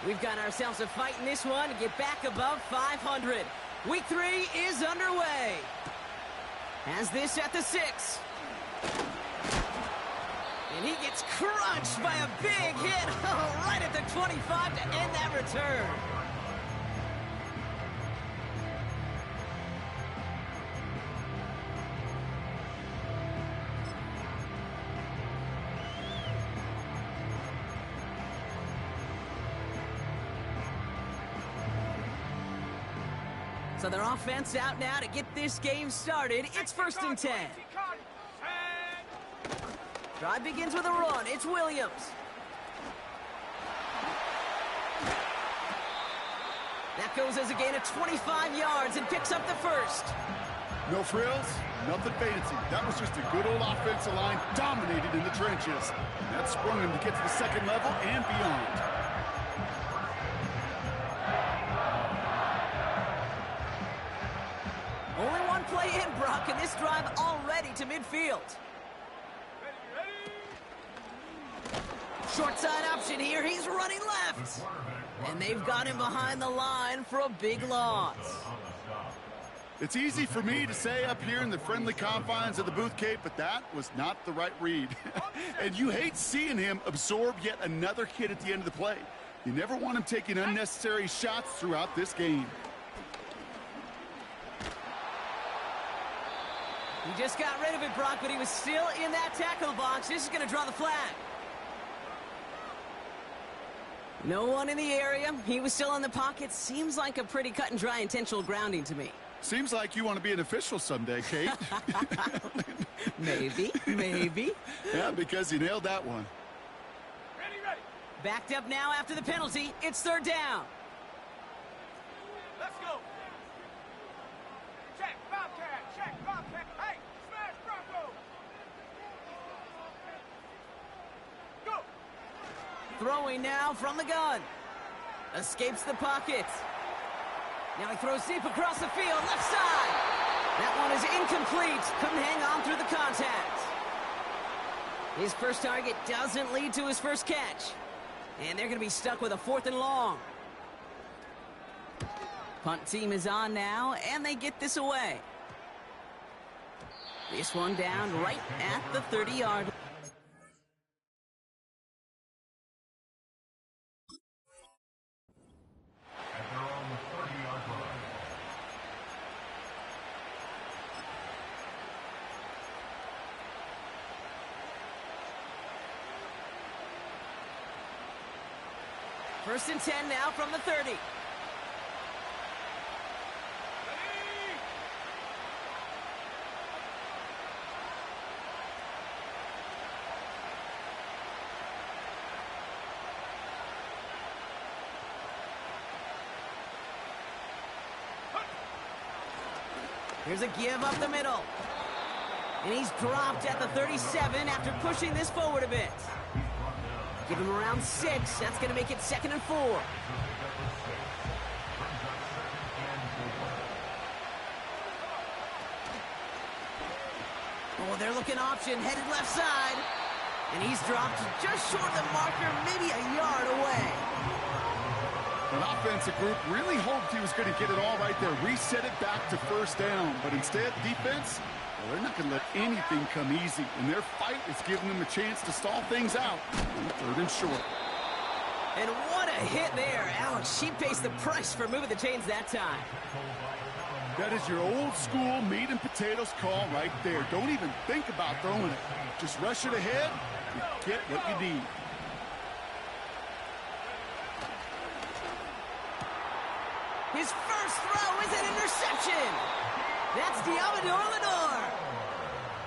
We've got ourselves a fight in this one to get back above 500. Week 3 is underway. Has this at the 6. And he gets crunched by a big hit right at the 25 to end that return. So their offense out now to get this game started. It's 1st and 10. Drive begins with a run. It's Williams. That goes as a gain of 25 yards and picks up the first. No frills, nothing fancy. That was just a good old offensive line dominated in the trenches. And that sprung him to get to the second level and beyond. Only one play in, Brock, and this drive already to midfield. Short side option here. He's running left. And they've got him behind the line for a big loss. It's easy for me to say up here in the friendly confines of the booth, Kate, but that was not the right read. And you hate seeing him absorb yet another hit at the end of the play. You never want him taking unnecessary shots throughout this game. He just got rid of it, Brock, but he was still in that tackle box. This is going to draw the flag. No one in the area. He was still in the pocket. Seems like a pretty cut and dry intentional grounding to me. Seems like you want to be an official someday, Kate. Maybe. Yeah, because you nailed that one. Ready. Backed up now after the penalty. It's 3rd down. Let's go. Check, Bobcat. Hey, smash Bronco. Go. Throwing now from the gun. Escapes the pocket. Now he throws deep across the field, left side. That one is incomplete. Couldn't hang on through the contact. His first target doesn't lead to his first catch. And they're going to be stuck with a 4th and long. Punt team is on now, and they get this away. This one down right at the 30-yard line. First and 10 now from the 30. Here's a give up the middle. And he's dropped at the 37 after pushing this forward a bit. Give him around 6. That's going to make it 2nd and 4. Oh, they're looking option, headed left side. And he's dropped just short of the marker, maybe a yard away. An offensive group really hoped he was going to get it all right there, reset it back to 1st down. But instead, defense, well, they're not going to let anything come easy. And their fight is giving them a chance to stall things out on 3rd and short. And what a hit there. Ouch, she pays the price for moving the chains that time. That is your old school meat and potatoes call right there. Don't even think about throwing it. Just rush it ahead and get what you need. His first throw is an interception. That's Diamador Lenore.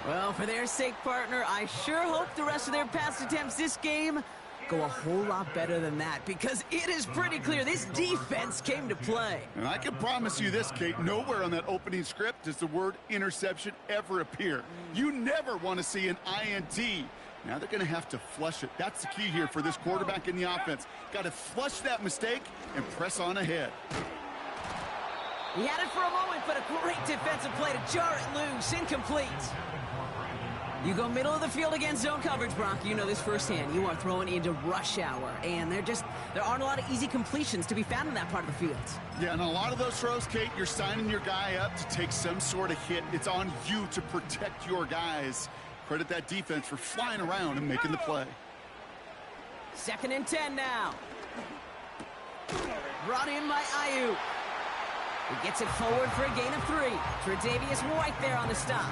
Well, for their sake, partner, I sure hope the rest of their pass attempts this game go a whole lot better than that, because it is pretty clear this defense came to play. And I can promise you this, Kate, nowhere on that opening script does the word interception ever appear. You never want to see an INT. Now they're going to have to flush it. That's the key here for this quarterback in the offense. Got to flush that mistake and press on ahead. He had it for a moment, but a great defensive play to jar it loose. Incomplete. You go middle of the field against zone coverage, Brock. You know this firsthand. You are throwing into rush hour, and there aren't a lot of easy completions to be found in that part of the field. Yeah, and a lot of those throws, Kate, you're signing your guy up to take some sort of hit. It's on you to protect your guys. Credit that defense for flying around and making the play. 2nd and 10 now. Brought in by Ayu. He gets it forward for a gain of 3. Tre'Davious White there on the stop.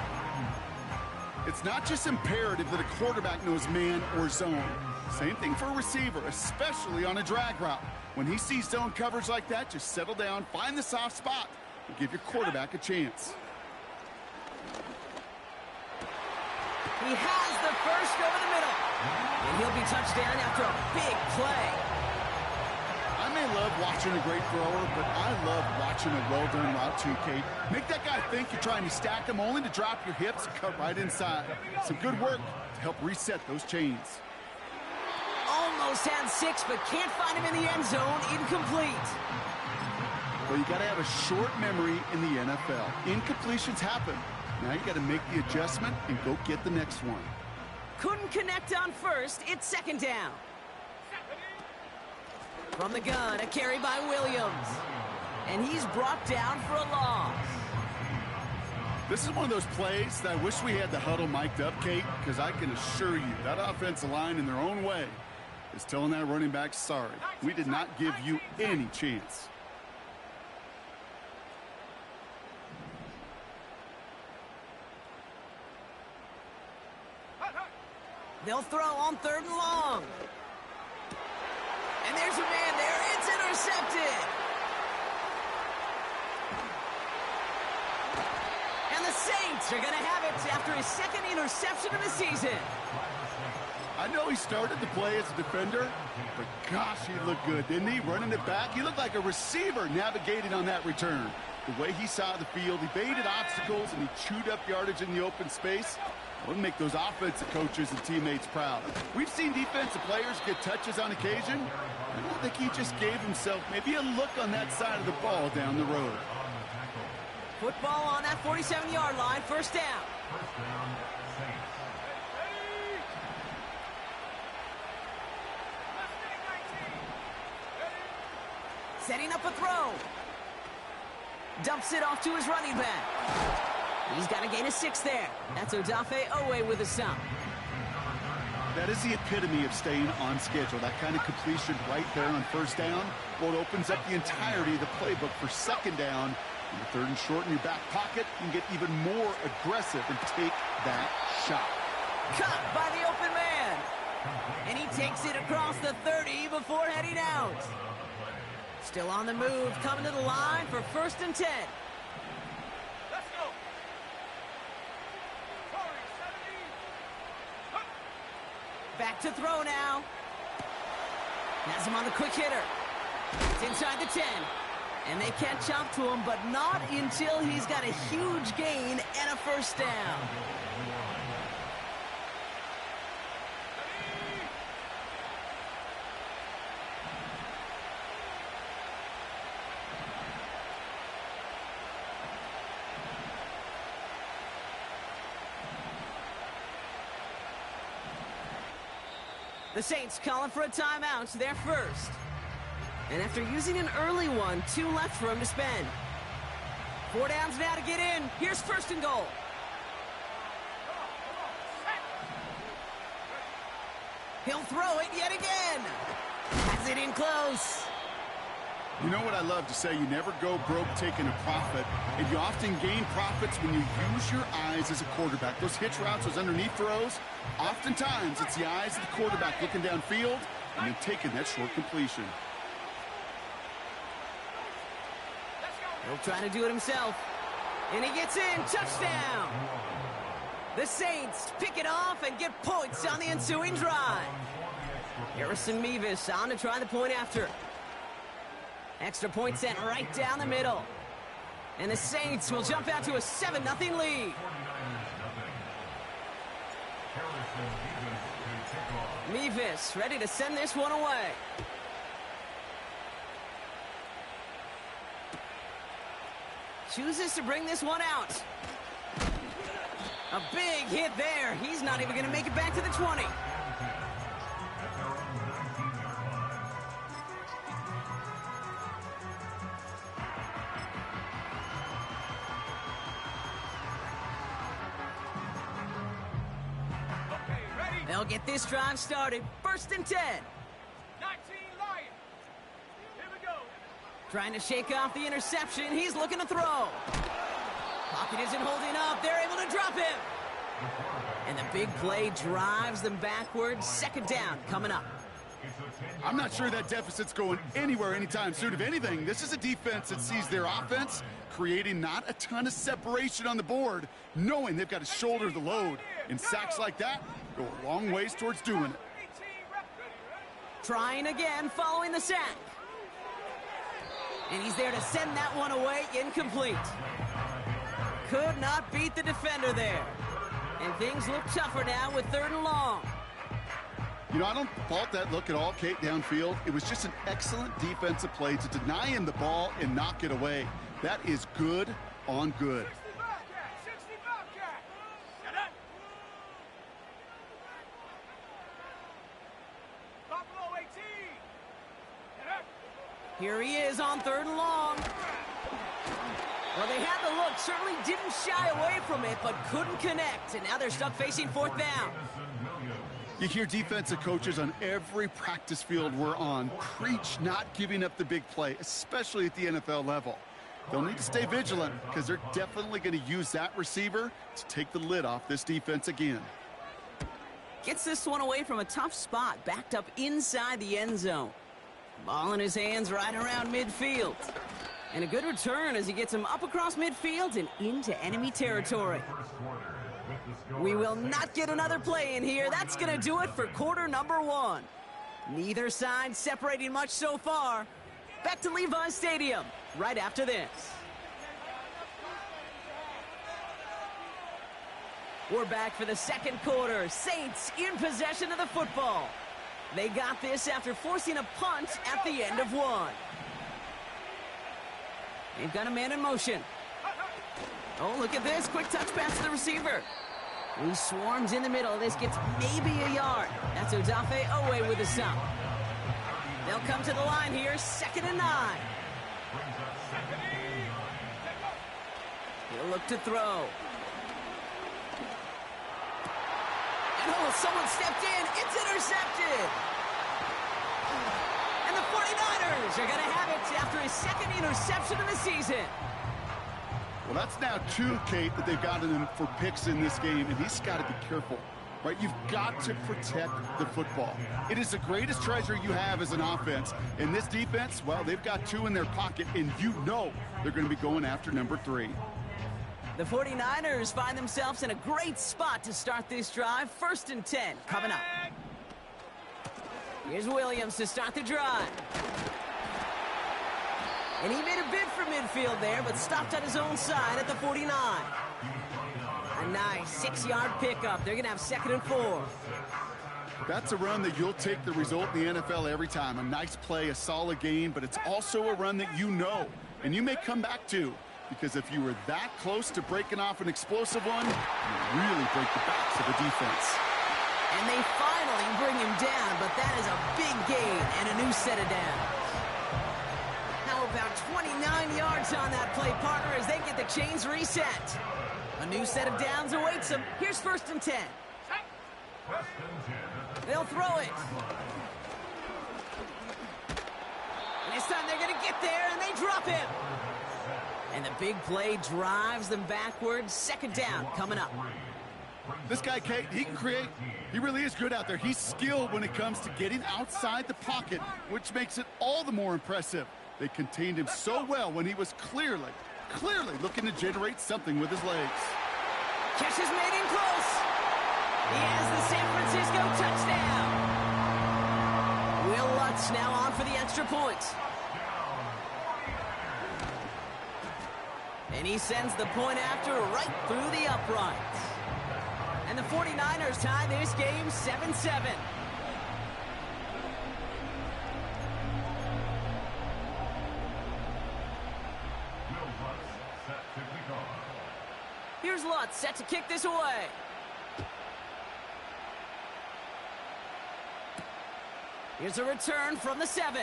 It's not just imperative that a quarterback knows man or zone. Same thing for a receiver, especially on a drag route. When he sees zone coverage like that, just settle down, find the soft spot, and give your quarterback a chance. He has the first over the middle. And he'll be touchdown after a big play. I may love watching a great thrower, but I love watching a well-done route too, Kate. Make that guy think you're trying to stack him only to drop your hips and cut right inside. Some good work to help reset those chains. Almost had 6, but can't find him in the end zone. Incomplete. Well, you got to have a short memory in the NFL. Incompletions happen. Now you got to make the adjustment and go get the next one. Couldn't connect on first. It's 2nd down. From the gun, a carry by Williams. And he's brought down for a loss. This is one of those plays that I wish we had the huddle mic'd up, Kate, because I can assure you that offensive line in their own way is telling that running back, sorry, we did not give you any chance. They'll throw on 3rd and long. And there's a man there. It's intercepted. And the Saints are going to have it after his 2nd interception of the season. I know he started the play as a defender, but gosh, he looked good, didn't he? Running it back, he looked like a receiver navigating on that return. The way he saw the field, he baited obstacles, and he chewed up yardage in the open space. We'll make those offensive coaches and teammates proud. We've seen defensive players get touches on occasion. I don't think he just gave himself maybe a look on that side of the ball down the road. Football on that 47-yard line, 1st down. Setting up a throw. Dumps it off to his running back. He's got a gain of 6 there. That's Odafe Owe with a stop. That is the epitome of staying on schedule. That kind of completion right there on 1st down. Well, it opens up the entirety of the playbook for 2nd down. In the 3rd and short in your back pocket, you can get even more aggressive and take that shot. Caught by the open man. And he takes it across the 30 before heading out. Still on the move, coming to the line for 1st and 10. Let's go. Back to throw now. Has him on the quick hitter. It's inside the 10. And they catch up to him, but not until he's got a huge gain and a 1st down. The Saints calling for a timeout, their first. And after using an early one, 2 left for him to spend. 4 downs now to get in. Here's 1st and goal. He'll throw it yet again. Has it in close. You know what I love to say? You never go broke taking a profit, and you often gain profits when you use your eyes as a quarterback. Those hitch routes, those underneath throws, oftentimes it's the eyes of the quarterback looking downfield and then taking that short completion. He'll try to do it himself. And he gets in. Touchdown. The Saints pick it off and get points on the ensuing drive. Harrison Mevis on to try the point after. Extra point sent right down the middle. And the Saints will jump out to a 7-0 lead. Mevis ready to send this one away. Chooses to bring this one out. A big hit there. He's not even going to make it back to the 20. Okay, ready? They'll get this drive started. 1st and 10. 19 Lions. Here we go. Trying to shake off the interception. He's looking to throw. Pocket isn't holding up. They're able to drop him. And the big play drives them backwards. 2nd down coming up. I'm not sure that deficit's going anywhere anytime soon. If anything, this is a defense that sees their offense creating not a ton of separation on the board, knowing they've got to shoulder the load. And sacks like that go a long ways towards doing it. 18 reps. Ready? Trying again following the sack. And he's there to send that one away. Incomplete. Could not beat the defender there. And things look tougher now with 3rd and long. You know, I don't fault that look at all, Kate, downfield. It was just an excellent defensive play to deny him the ball and knock it away. That is good on good. 60 Bobcat. 60 Bobcat. Shut up. Buffalo 18. Get up. Here he is on 3rd and long. Well, they had the look, certainly didn't shy away from it, but couldn't connect. And now they're stuck facing 4th down. You hear defensive coaches on every practice field we're on preach not giving up the big play, especially at the NFL level. They'll need to stay vigilant because they're definitely going to use that receiver to take the lid off this defense again. Gets this one away from a tough spot, backed up inside the end zone. Ball in his hands right around midfield. And a good return as he gets him up across midfield and into enemy territory. We will not get another play in here. That's going to do it for quarter number 1. Neither side separating much so far. Back to Levi's Stadium right after this. We're back for the 2nd quarter. Saints in possession of the football. They got this after forcing a punt at the end of 1. They've got a man in motion. Oh, look at this. Quick touch pass to the receiver. He swarms in the middle. This gets maybe a yard. That's Odafe Owe with a stop. They'll come to the line here. 2nd and 9. He'll look to throw. And oh, someone stepped in. It's intercepted. And the 49ers are going to have it after his 2nd interception of the season. Well, that's now 2, Kate, that they've gotten him for picks in this game, and he's got to be careful, right? You've got to protect the football. It is the greatest treasure you have as an offense. And this defense, well, they've got 2 in their pocket, and you know they're going to be going after number 3. The 49ers find themselves in a great spot to start this drive. 1st and 10 coming up. Here's Williams to start the drive. And he made a bid for midfield there, but stopped on his own side at the 49. A nice 6-yard pickup. They're going to have 2nd and 4. That's a run that you'll take the result in the NFL every time. A nice play, a solid game, but it's also a run that you know, and you may come back to, because if you were that close to breaking off an explosive one, you really break the backs of the defense. And they finally bring him down, but that is a big gain and a new set of downs. How about 29 yards on that play, partner, as they get the chains reset. A new set of downs awaits them. Here's 1st and 10. They'll throw it. And this time they're going to get there, and they drop him. And the big play drives them backwards. 2nd down coming up. This guy, Kate, he can create. He really is good out there. He's skilled when it comes to getting outside the pocket, which makes it all the more impressive. They contained him so well when he was clearly looking to generate something with his legs. Catch is made in close. He has the San Francisco touchdown. Will Lutz now on for the extra point. And he sends the point after right through the uprights. And the 49ers tie this game 7-7. Here's here's Lutz set to kick this away. Here's a return from the 7.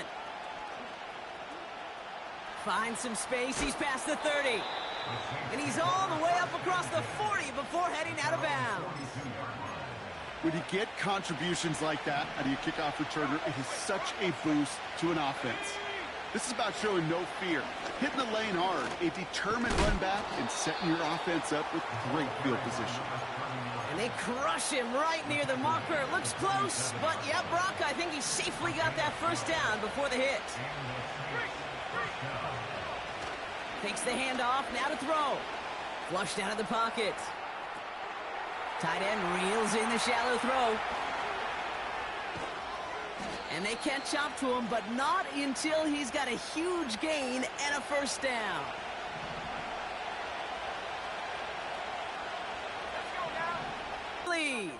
Finds some space, he's past the 30. And he's all the way up across the 40 before heading out of bounds. When you get contributions like that out of your kickoff returner, it is such a boost to an offense. This is about showing no fear, hitting the lane hard, a determined run back, and setting your offense up with great field position. And they crush him right near the marker. Looks close, but yeah, Brock, I think he safely got that first down before the hit. Takes the handoff, now to throw. Flushed out of the pocket. Tight end reels in the shallow throw. And they catch up to him, but not until he's got a huge gain and a first down. Lead.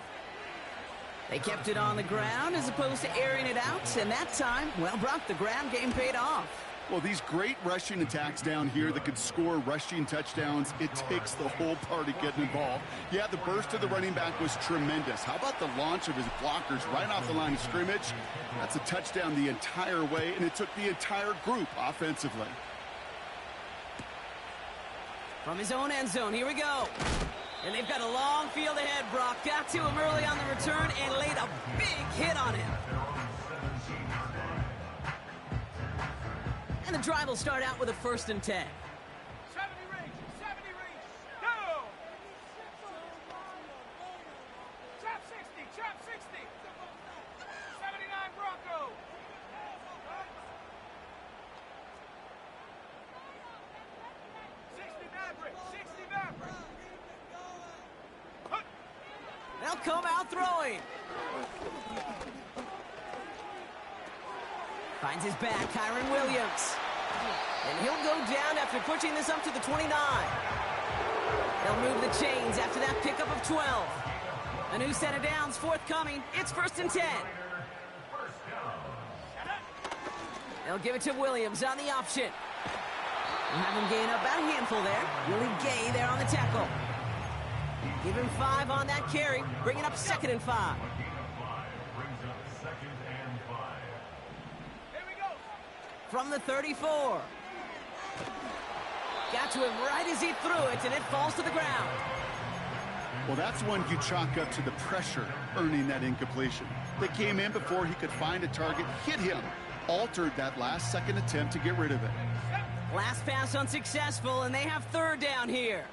They kept it on the ground as opposed to airing it out, and that time, well, Brock, the ground game paid off. Well, these great rushing attacks down here that could score rushing touchdowns, it takes the whole party getting involved. Yeah, the burst of the running back was tremendous. How about the launch of his blockers right off the line of scrimmage? That's a touchdown the entire way, and it took the entire group offensively. From his own end zone, here we go. And they've got a long field ahead, Brock. Got to him early on the return and laid a big hit on him. And the drive will start out with a 1st and 10. 70 reach, go! Chop 60, 79 Bronco. 60 Maverick. They'll come out throwing. Finds his back, Kyron Williams. And he'll go down after pushing this up to the 29. They'll move the chains after that pickup of 12. A new set of downs forthcoming. It's 1st and 10. They'll give it to Williams on the option. We'll have him gain up about a handful there. Willie Gay there on the tackle. Give him 5 on that carry, bringing up 2nd and 5. From the 34. Got to him right as he threw it, and it falls to the ground. Well, that's one you chalk up to the pressure earning that incompletion. They came in before he could find a target, hit him, altered that last-second attempt to get rid of it. Last pass unsuccessful, and they have 3rd down here.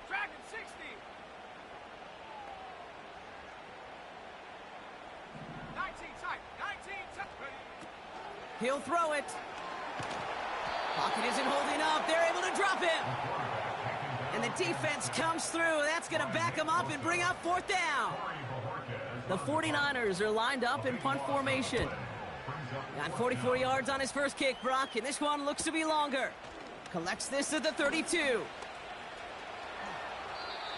Dragon 60. 19 tight. He'll throw it. Pocket isn't holding up. They're able to drop him. And the defense comes through. That's going to back him up and bring up 4th down. The 49ers are lined up in punt formation. Got 44 yards on his first kick, Brock, and this one looks to be longer. Collects this at the 32.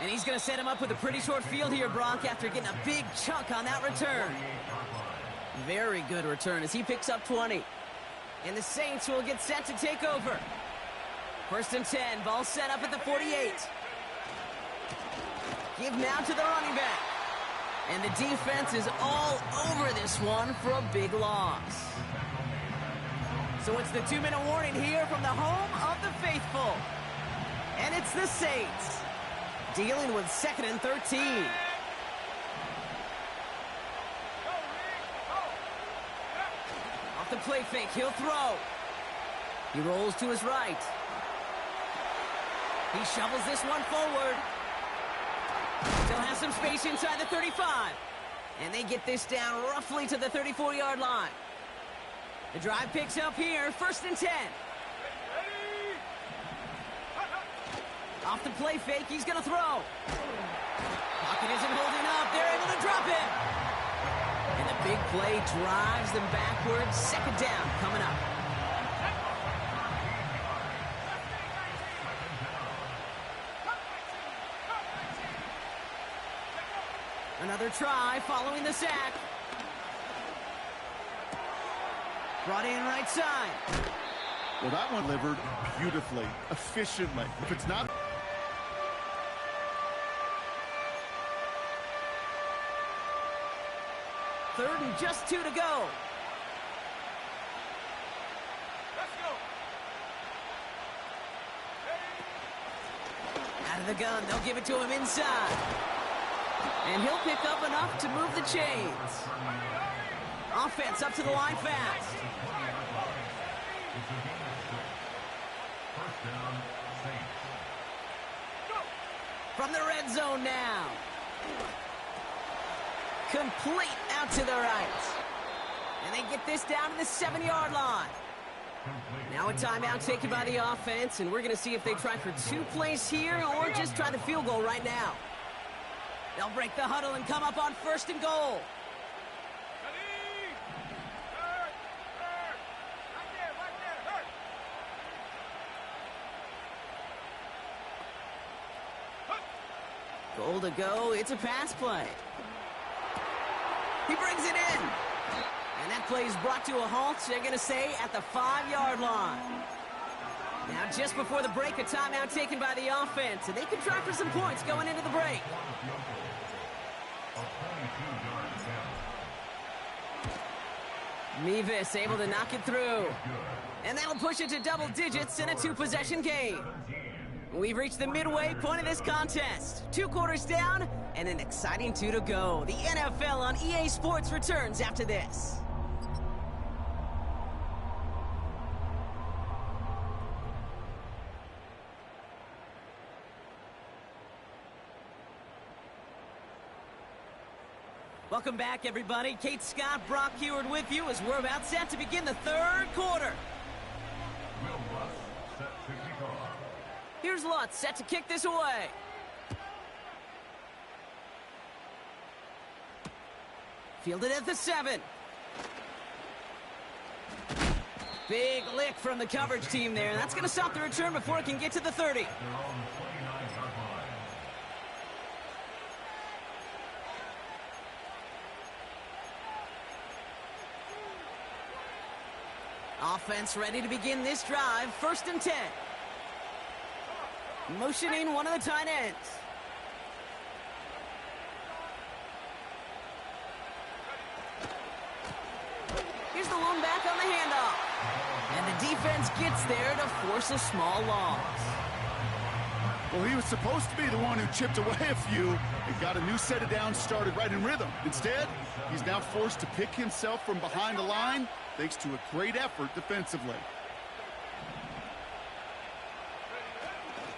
And he's going to set him up with a pretty short field here, Brock, after getting a big chunk on that return. Very good return as he picks up 20. And the Saints will get set to take over. 1st and 10, ball set up at the 48. Give now to the running back. And the defense is all over this one for a big loss. So it's the 2-minute warning here from the home of the faithful. And it's the Saints dealing with 2nd and 13. Off the play fake, he'll throw. He rolls to his right. He shovels this one forward. Still has some space inside the 35. And they get this down roughly to the 34-yard line. The drive picks up here, 1st and 10. Off the play fake, he's going to throw. Pocket isn't holding up. They're able to drop it. And the big play drives them backwards. 2nd down coming up. Another try following the sack. Brought in right side. Well, that one delivered beautifully, efficiently. If it's not... Third and just 2 to go. Let's go. Out of the gun, they'll give it to him inside. And he'll pick up enough to move the chains. Offense up to the line fast. From the red zone now. Complete out to the right. And they get this down to the 7-yard line. Now a timeout taken by the offense, and we're going to see if they try for 2 plays here or just try the field goal right now. They'll break the huddle and come up on 1st and goal. Goal to go. It's a pass play. He brings it in. And that play is brought to a halt, they're going to say, at the 5-yard line. Now, just before the break, a timeout taken by the offense, and they can try for some points going into the break. Mevis able to knock it through. And that'll push it to double digits in a 2-possession game. We've reached the midway point of this contest. 2 quarters down and an exciting 2 to go. The NFL on EA Sports returns after this. Welcome back, everybody. Kate Scott, Brock Heward with you as we're about set to begin the 3rd quarter. Here's Lutz set to kick this away. Fielded at the 7. Big lick from the coverage team there. That's going to stop the return before it can get to the 30. Offense ready to begin this drive. 1st and 10. Motioning one of the tight ends. Here's the lone back on the handoff. And the defense gets there to force a small loss. Well, he was supposed to be the one who chipped away a few and got a new set of downs started right in rhythm. Instead, he's now forced to pick himself from behind the line thanks to a great effort defensively.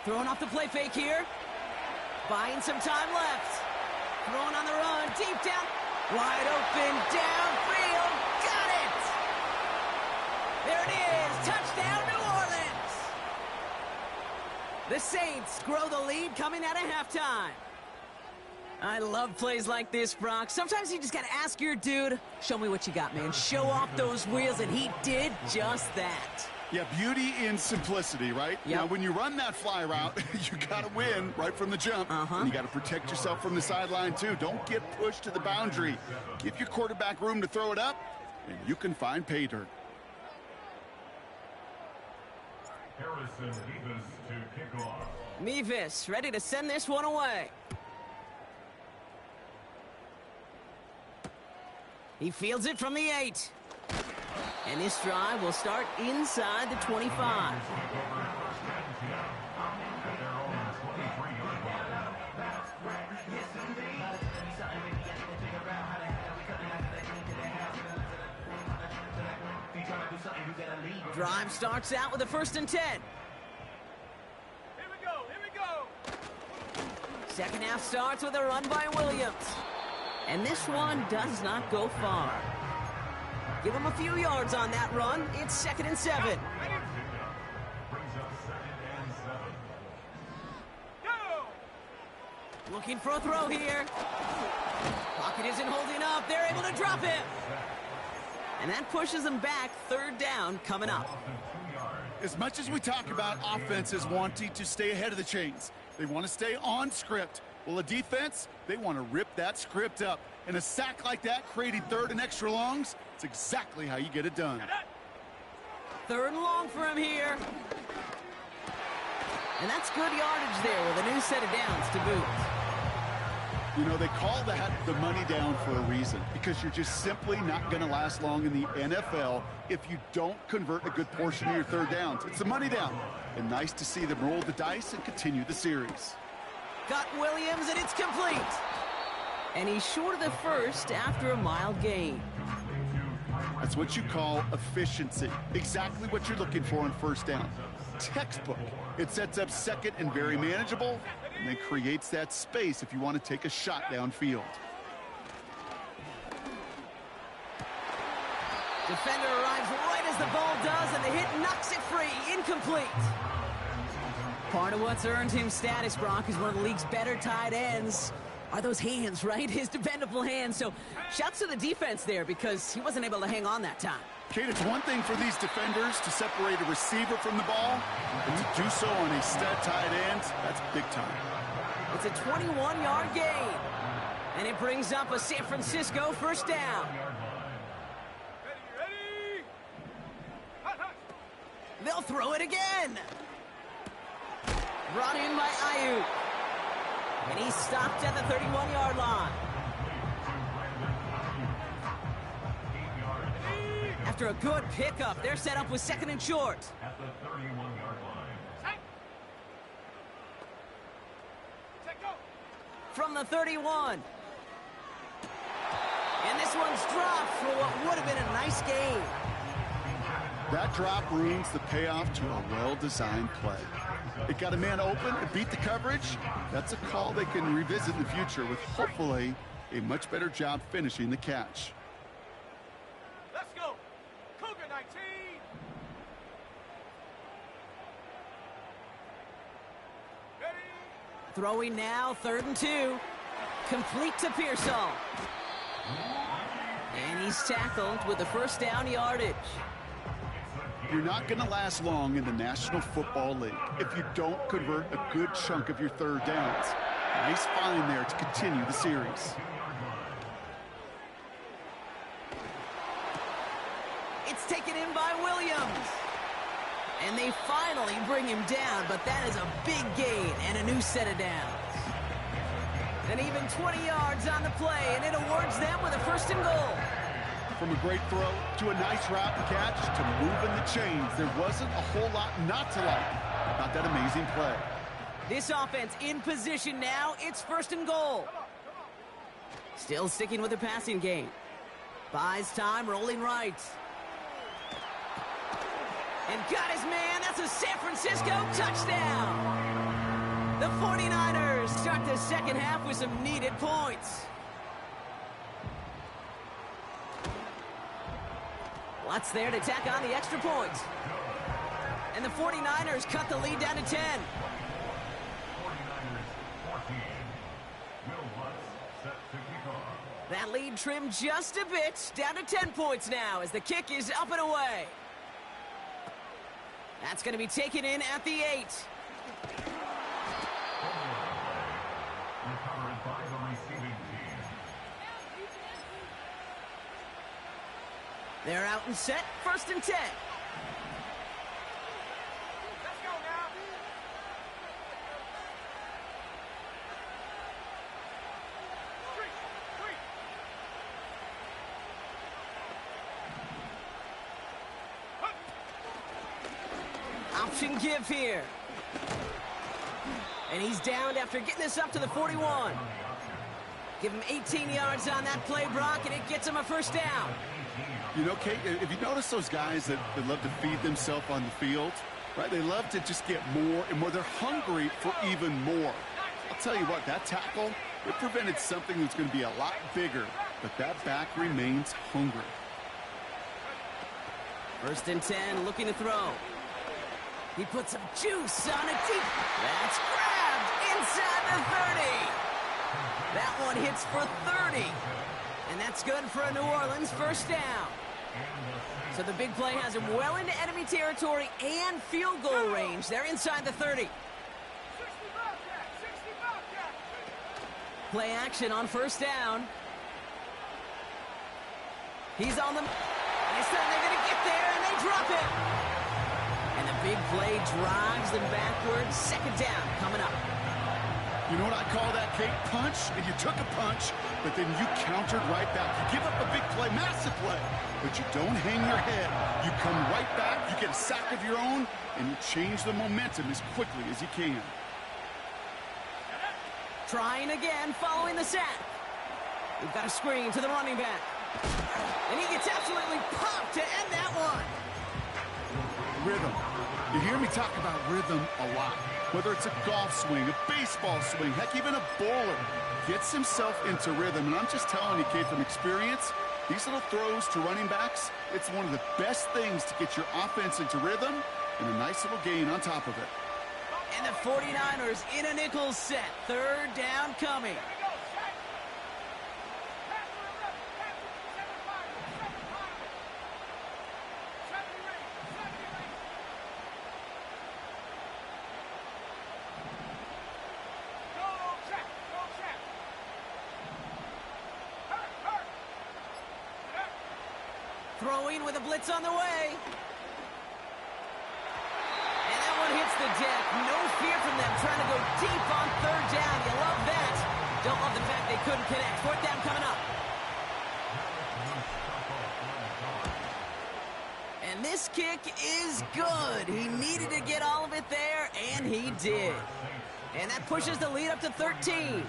Throwing off the play fake here. Buying some time left. Throwing on the run. Deep down. Wide open. Downfield. Got it. There it is. Touchdown, New Orleans. The Saints grow the lead coming out of halftime. I love plays like this, Brock. Sometimes you just got to ask your dude, show me what you got, man. Show off those wheels, and he did just that. Yeah, beauty in simplicity, right? Yep. Now, when you run that fly route, you got to win right from the jump. And you got to protect yourself from the sideline, too. Don't get pushed to the boundary. Give your quarterback room to throw it up, and you can find pay dirt. Mevis to kick off. Mevis ready to send this one away. He fields it from the 8. And this drive will start inside the 25. Drive starts out with a 1st and 10. Here we go. Here we go. Second half starts with a run by Williams. And this one does not go far. Give him a few yards on that run. It's 2nd and 7. Brings up 2nd and 7. Go. Looking for a throw here. Pocket isn't holding up. They're able to drop him. And that pushes them back. 3rd down coming up. As much as we talk about offenses wanting to stay ahead of the chains, they want to stay on script. Well, a defense, they want to rip that script up. And a sack like that, creating 3rd and extra longs, it's exactly how you get it done. 3rd and long for him here. And that's good yardage there with a new set of downs to boot. You know, they call that the money down for a reason, because you're just simply not going to last long in the NFL if you don't convert a good portion of your third downs. It's the money down. And nice to see them roll the dice and continue the series. Got Williams, and it's complete. And he's short of the first after a mild gain. That's what you call efficiency. Exactly what you're looking for on first down. Textbook. It sets up second and very manageable, and then creates that space if you want to take a shot downfield. Defender arrives right as the ball does, and the hit knocks it free. Incomplete. Part of what's earned him status, Brock, is one of the league's better tight ends. Are those hands, right? His dependable hands. So shouts to the defense there, because he wasn't able to hang on that time. Kate, it's one thing for these defenders to separate a receiver from the ball, but to do so on a stud tight end, that's big time. It's a 21-yard gain, and it brings up a San Francisco first down. Ready? Hut, hut. They'll throw it again. Brought in by Ayuk. And he's stopped at the 31-yard line. After a good pickup, they're set up with second and short. At the 31-yard line. Set go. From the 31. And this one's dropped for what would have been a nice gain. That drop ruins the payoff to a well-designed play. It got a man open, it beat the coverage. That's a call they can revisit in the future with hopefully a much better job finishing the catch. Let's go. Cougar 19. Ready? Throwing now, 3rd and 2. Complete to Pearsall. And he's tackled with the first down yardage. You're not going to last long in the National Football League if you don't convert a good chunk of your third downs. Nice find there to continue the series. It's taken in by Williams. And they finally bring him down, but that is a big gain and a new set of downs. And even 20 yards on the play, and it awards them with a first and goal. From a great throw to a nice route and catch to moving the chains, there wasn't a whole lot not to like about that amazing play. This offense in position now. It's first and goal. Still sticking with the passing game. Buys time, rolling right. And got his man. That's a San Francisco touchdown. The 49ers start the second half with some needed points. Watts there to tack on the extra point. And the 49ers cut the lead down to 10. 49ers 14. Will Watts set to kick off. That lead trimmed just a bit, down to 10 points now as the kick is up and away. That's going to be taken in at the 8. Recovered by the receiving team. They're out and set, 1st and 10. Let's go now. Three. Option give here. And he's downed after getting this up to the 41. Give him 18 yards on that play, Brock, and it gets him a first down. You know, Kate, if you notice those guys that love to feed themselves on the field, right? They love to just get more and more. They're hungry for even more. I'll tell you what, that tackle, it prevented something that's going to be a lot bigger, but that back remains hungry. 1st and 10, looking to throw. He puts some juice on it deep. That's grabbed inside the 30. That one hits for 30. And that's good for a New Orleans first down. So the big play has him well into enemy territory and field goal range. They're inside the 30. 60 Bobcat. Play action on first down. He's on them. They said they're going to get there, and they drop it. And the big play drives them backwards. 2nd down coming up. You know what I call that, Kate? Punch, and you took a punch, but then you countered right back. You give up a big play, massive play, but you don't hang your head. You come right back, you get a sack of your own, and you change the momentum as quickly as you can. Trying again, following the sack. We've got a screen to the running back. And he gets absolutely popped to end that one. Rhythm. You hear me talk about rhythm a lot. Whether it's a golf swing, a baseball swing, heck, even a bowler gets himself into rhythm. And I'm just telling you, Kate, from experience, these little throws to running backs, it's one of the best things to get your offense into rhythm and a nice little gain on top of it. And the 49ers in a nickel set. Third down coming. Throwing with a blitz on the way. And that one hits the deck. No fear from them trying to go deep on third down. You love that. Don't love the fact they couldn't connect. Fourth down coming up. And this kick is good. He needed to get all of it there, and he did. And that pushes the lead up to 13.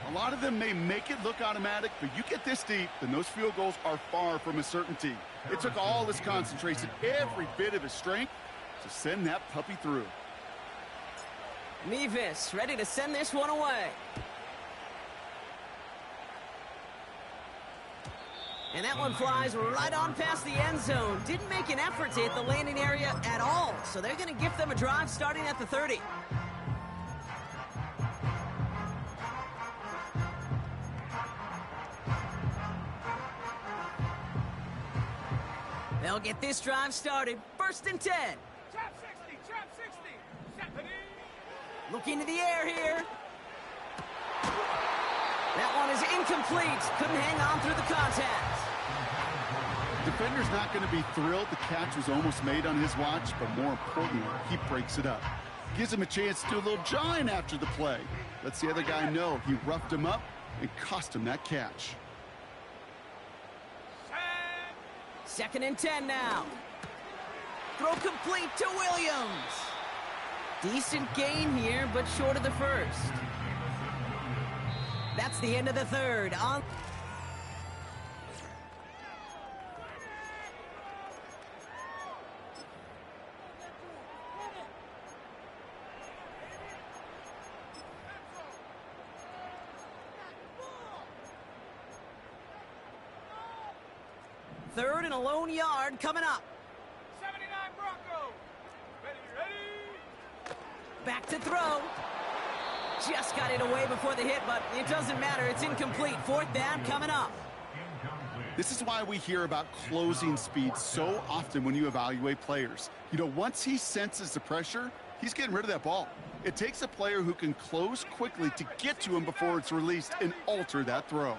A lot of them may make it look automatic, but you get this deep, then those field goals are far from a certainty. It took all his concentration, every bit of his strength, to send that puppy through. Mevis ready to send this one away. And that one flies right on past the end zone. Didn't make an effort to hit the landing area at all, so they're going to gift them a drive starting at the 30. They'll get this drive started. First and 10. Trap 60, trap 60. Stephanie. Looking to the air here. That one is incomplete. Couldn't hang on through the contact. Defender's not going to be thrilled the catch was almost made on his watch, but more importantly, he breaks it up. Gives him a chance to do a little jawing after the play. Lets the other guy know he roughed him up and cost him that catch. Second and 10 now. Throw complete to Williams. Decent gain here, but short of the first. That's the end of the third. On third and a lone yard coming up. 79 Broncos. Ready. Back to throw. Just got it away before the hit, but it doesn't matter. It's incomplete. Fourth down coming up. This is why we hear about closing speed so often when you evaluate players. You know, once he senses the pressure, he's getting rid of that ball. It takes a player who can close quickly to get to him before it's released and alter that throw.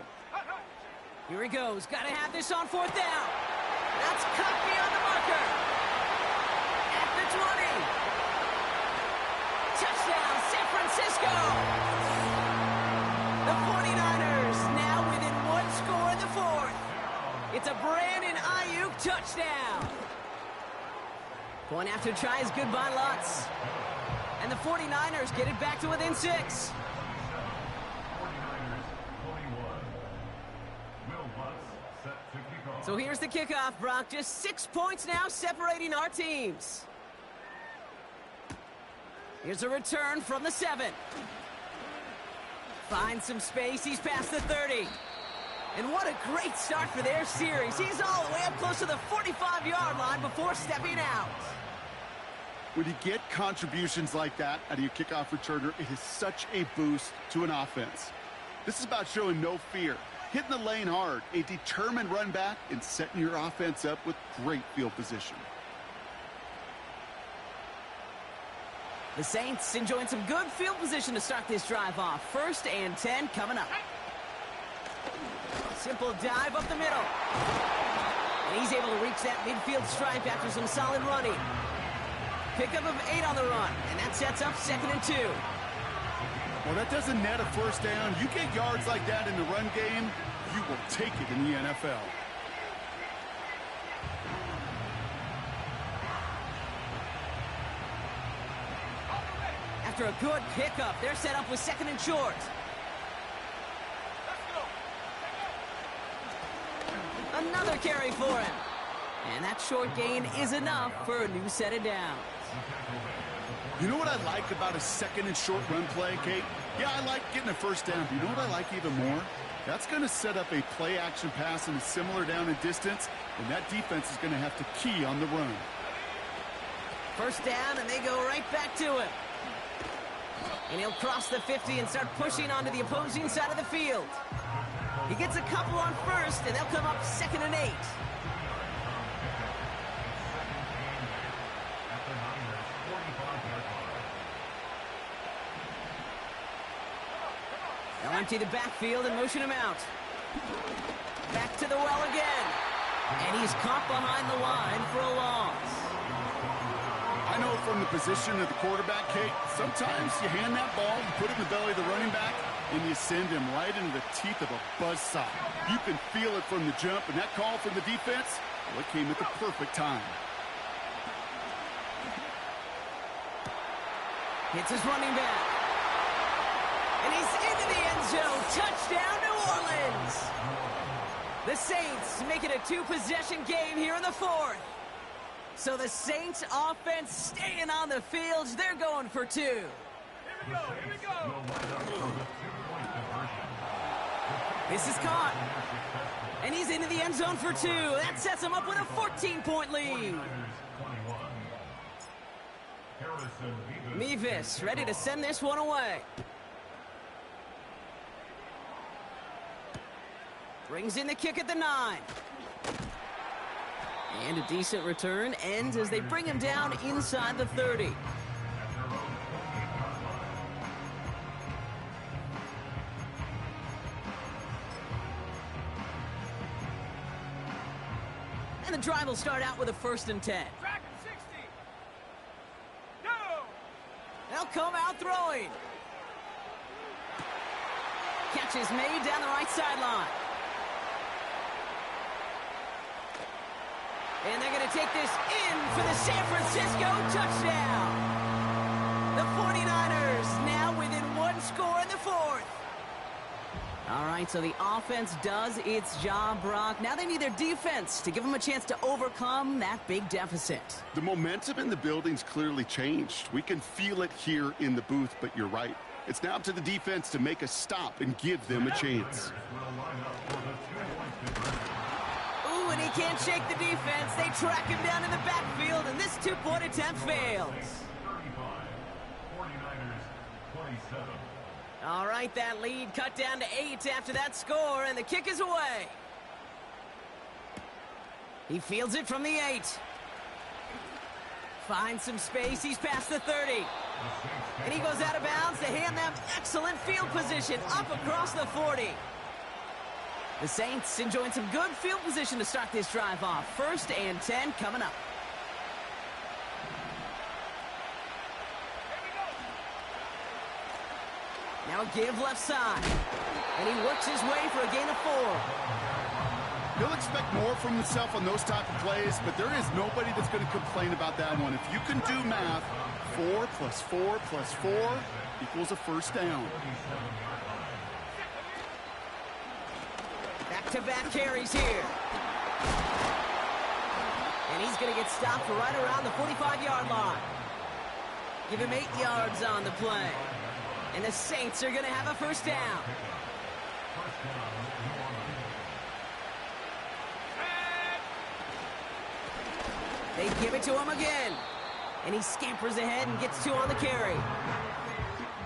Here he goes. Got to have this on fourth down. That's cut beyond the marker. At the 20. Touchdown, San Francisco. The 49ers now within one score in the fourth. It's a Brandon Ayuk touchdown. Going after try is good by Lutz. And the 49ers get it back to within 6. So here's the kickoff, Brock. Just 6 points now separating our teams. Here's a return from the 7. Finds some space. He's past the 30. And what a great start for their series. He's all the way up close to the 45-yard line before stepping out. When you get contributions like that out of your kickoff returner, it is such a boost to an offense. This is about showing no fear. Hitting the lane hard, a determined run back, and setting your offense up with great field position. The Saints enjoying some good field position to start this drive off. First and 10 coming up. Simple dive up the middle. And he's able to reach that midfield stripe after some solid running. Pickup of 8 on the run, and that sets up second and 2. Well, that doesn't net a first down. You get yards like that in the run game, you will take it in the NFL. After a good pickup, they're set up with 2nd and short. Another carry for him. And that short gain is enough for a new set of downs. You know what I like about a 2nd and short run play, Kate? Yeah, I like getting a first down. But you know what I like even more? That's going to set up a play-action pass in a similar down and distance, and that defense is going to have to key on the run. First down, and they go right back to him. And he'll cross the 50 and start pushing onto the opposing side of the field. He gets a couple on first, and they'll come up 2nd and 8. They'll empty the backfield and motion him out. Back to the well again. And he's caught behind the line for a loss. I know from the position of the quarterback, Kate, sometimes you hand that ball, you put it in the belly of the running back, and you send him right into the teeth of a buzzsaw. You can feel it from the jump, and that call from the defense, well, it came at the perfect time. Hits his running back. And he's into the end zone. Touchdown, New Orleans. The Saints make it a 2-possession game here in the 4th. So the Saints offense staying on the field. They're going for 2. Here we go, here we go. This is caught. And he's into the end zone for 2. That sets him up with a 14-point lead. Mevis ready to send this one away. Brings in the kick at the 9. And a decent return ends as they bring him down inside the 30. And the drive will start out with a 1st and 10. Track him 60. Go. They'll come out throwing. Catch is made down the right sideline. And they're going to take this in for the San Francisco touchdown. The 49ers now within 1 score in the 4th. All right, so the offense does its job, Brock. Now they need their defense to give them a chance to overcome that big deficit. The momentum in the building's clearly changed. We can feel it here in the booth, but you're right. It's now up to the defense to make a stop and give them a chance. Ooh, and he can't shake the defense. They track him down in the backfield, and this 2-point attempt fails. 49ers 27. All right, that lead cut down to 8 after that score, and the kick is away. He fields it from the 8. Finds some space. He's past the 30. And he goes out of bounds to hand them excellent field position up across the 40. The Saints enjoying some good field position to start this drive off. 1st and 10 coming up. Now a give left side. And he works his way for a gain of 4. He'll expect more from himself on those type of plays, but there is nobody that's going to complain about that one. If you can do math, 4 plus 4 plus 4 equals a 1st down. Back-to-back carries here. And he's going to get stopped right around the 45-yard line. Give him 8 yards on the play. And the Saints are going to have a 1st down. They give it to him again. And he scampers ahead and gets 2 on the carry.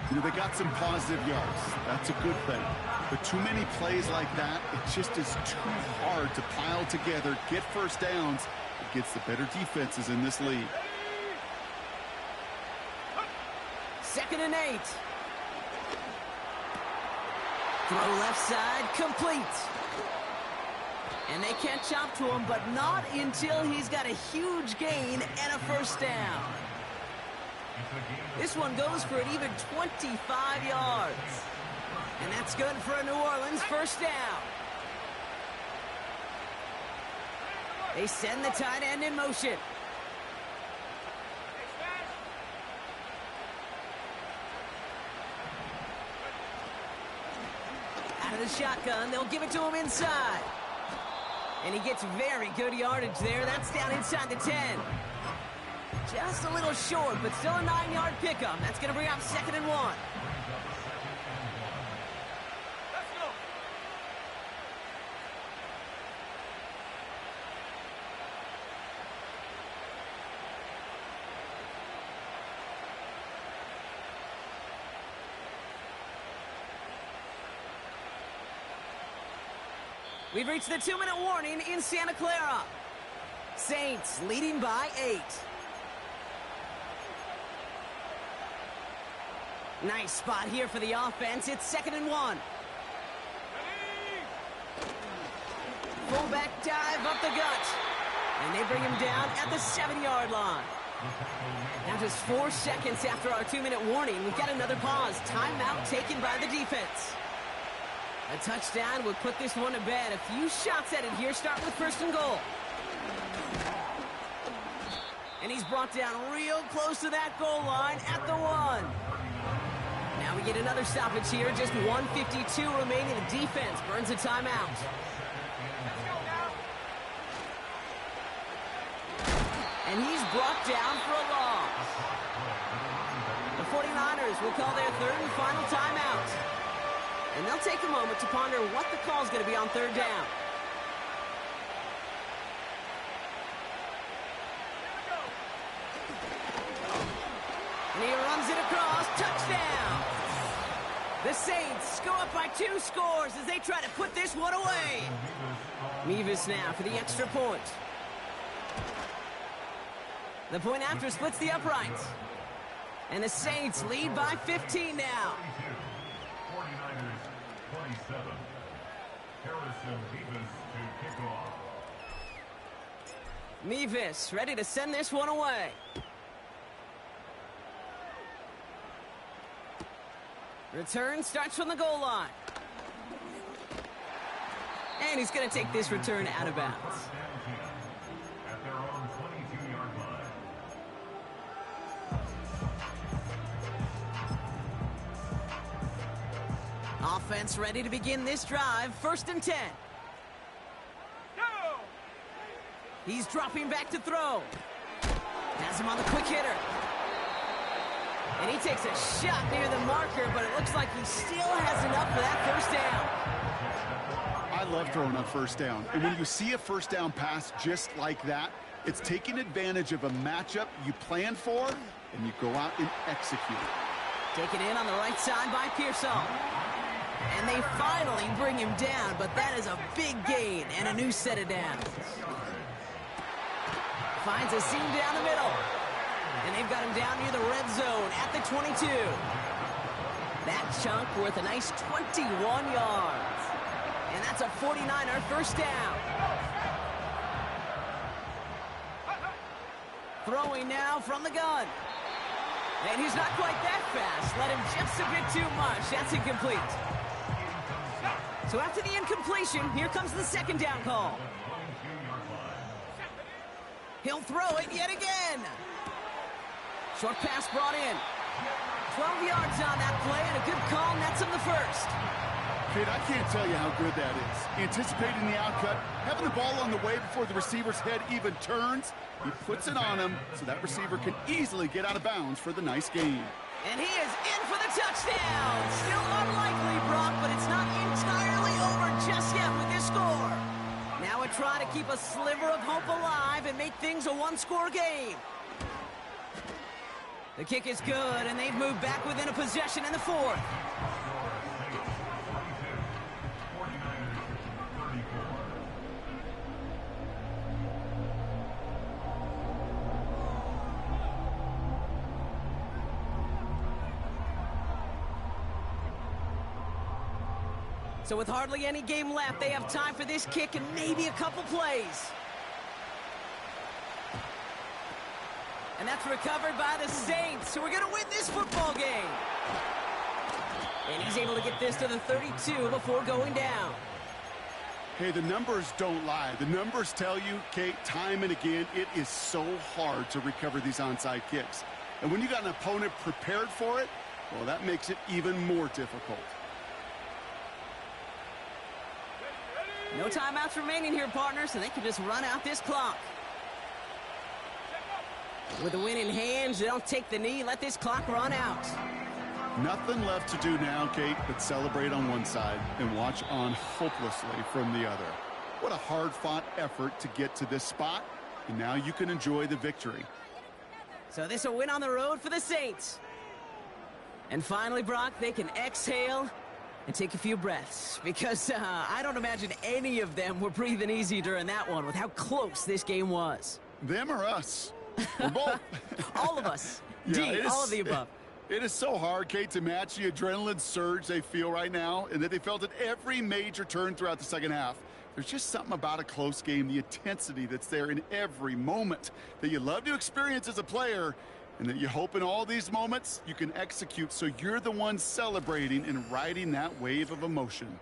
You know, they got some positive yards. That's a good thing. But too many plays like that, it just is too hard to pile together, get 1st downs against the better defenses in this league. 2nd and 8. Throw left side, complete. And they catch up to him, but not until he's got a huge gain and a 1st down. This one goes for an even 25 yards. And that's good for a New Orleans first down. They send the tight end in motion. Out of the shotgun, they'll give it to him inside. And he gets very good yardage there. That's down inside the 10. Just a little short, but still a 9-yard pickup. That's going to bring up 2nd and 1. We've reached the 2-minute warning in Santa Clara. Saints leading by 8. Nice spot here for the offense. It's 2nd and 1. Fullback dive up the gut. And they bring him down at the 7-yard line. Now just 4 seconds after our 2-minute warning, we've got another pause. Timeout taken by the defense. A touchdown would put this one to bed. A few shots at it here, starting with 1st and goal. And he's brought down real close to that goal line at the 1. Now we get another stoppage here, just 1:52 remaining. The defense burns a timeout. And he's brought down for a loss. The 49ers will call their 3rd and final timeout. And they'll take a moment to ponder what the call is going to be on 3rd down. And he runs it across. Touchdown! The Saints go up by 2 scores as they try to put this one away. Mevis now for the extra point. The point after splits the uprights. And the Saints lead by 15 now. 27. Harrison Mevis to kick off. Mevis ready to send this one away. Return starts from the goal line. And he's going to take this return out of bounds. At their own 22-yard line. Offense ready to begin this drive. 1st and 10. He's dropping back to throw. Has him on the quick hitter. And he takes a shot near the marker, but it looks like he still has enough for that 1st down. I love throwing on 1st down. And when you see a 1st down pass just like that, it's taking advantage of a matchup you plan for, and you go out and execute it. Taken in on the right side by Pearsall. And they finally bring him down, but that is a big gain and a new set of downs. Finds a seam down the middle. And they've got him down near the red zone at the 22. That chunk worth a nice 21 yards. And that's a 49er 1st down. Throwing now from the gun. And he's not quite that fast. Let him just a bit too much. That's incomplete. So after the incompletion, here comes the 2nd down call. He'll throw it yet again. Short pass brought in. 12 yards on that play, and a good call nets him the 1st. Kid, I can't tell you how good that is. Anticipating the outcut, having the ball on the way before the receiver's head even turns. He puts it on him so that receiver can easily get out of bounds for the nice gain. And he is in for the touchdown. Still unlikely, Brock, but it's not entirely over just yet with this score. Now we're trying to keep a sliver of hope alive and make things a 1-score game. The kick is good, and they've moved back within a possession in the 4th. So with hardly any game left, they have time for this kick and maybe a couple plays. And that's recovered by the Saints, who are going to win this football game. And he's able to get this to the 32 before going down. Hey, the numbers don't lie. The numbers tell you, Kate, time and again, it is so hard to recover these onside kicks. And when you got an opponent prepared for it, well, that makes it even more difficult. No timeouts remaining here, partner, so they can just run out this clock. With the win in hand, they don't take the knee, let this clock run out. Nothing left to do now, Kate, but celebrate on one side and watch on hopelessly from the other. What a hard-fought effort to get to this spot, and now you can enjoy the victory. So this will win on the road for the Saints. And finally, Brock, they can exhale and take a few breaths, because I don't imagine any of them were breathing easy during that one with how close this game was. Them or us? We're both. All of us. Yeah, D, all of the above. It is so hard, Kate, to match the adrenaline surge they feel right now and that they felt at every major turn throughout the second half. There's just something about a close game, the intensity that's there in every moment that you love to experience as a player, and that you hope in all these moments you can execute so you're the one celebrating and riding that wave of emotion.